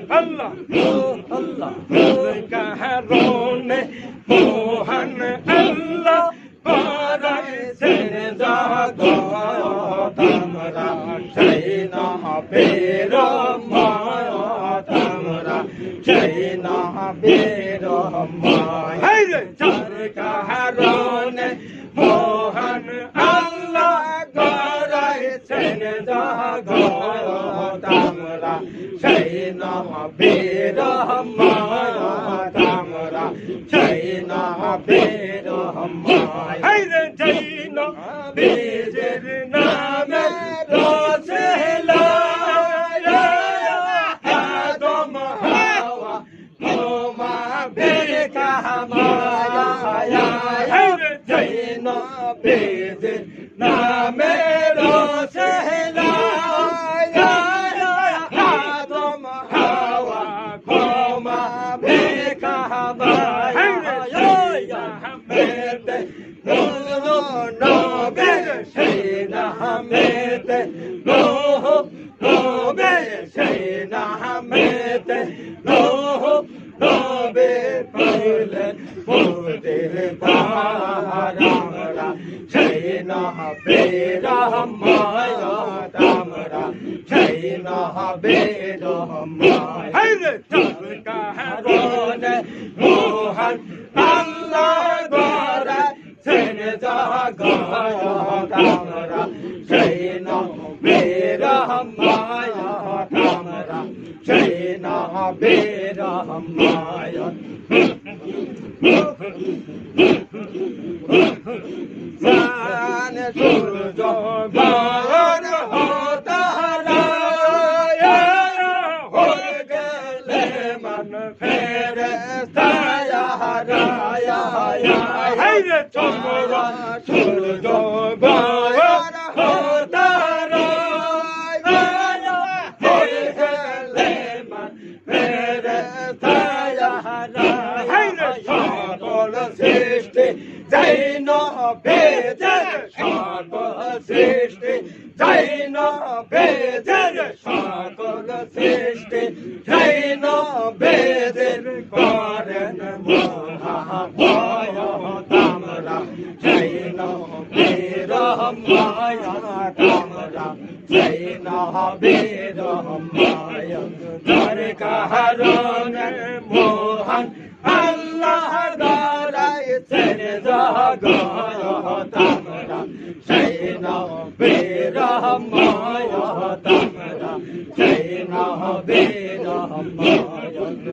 আল্লাহ আল্লাহ কারণে মহান আল্লাহ করেছেন জগৎ আমরা সেই নবের উম্মত আমরা সেই নবের উম্মত যার কারণে মহান আল্লাহ করেছেন জগৎ আমরা সেই নবের উম্মত আমরা সেই নবের উম্মত সেই নবীর নামে রসুলা আদম হাওয়া ওমা বেকা মায়া সেই নবীর নামে রসুলা আদম হাওয়া ওমা বেকা মায়া নবে সেই নামেতে লোহ নবে সেই নামেতে লোহ নবে পাইলেন মোদের তারা সেই নবে রহমাত আমরা সেই নবে রহমাত যার কারণে মহান আল্লাহ দ্বারা সেনে জগৎ আমরা সেই নবের উম্মত আমরা সেই নবের উম্মত জান সূর্য বার হতারা হয়ে গেলে মন ফেরেশতা হায়রে চন্দ্র সূর্য বার হতারা হয়ে গেলে মন ফেরেশতা হায়রে সকল সৃষ্টি যাই নবেদের সকল সৃষ্টি যাই নবেদের সকল সৃষ্টি যাই নবেদের করেন মহামায়াত আমরা সেই নবের উম্মত আমরা সেই নবের উম্মত যার কারণে মহান আল্লাহ করেছেন জগৎ আমরা সেই নবের উম্মত আমরা সেই নবের উম্মত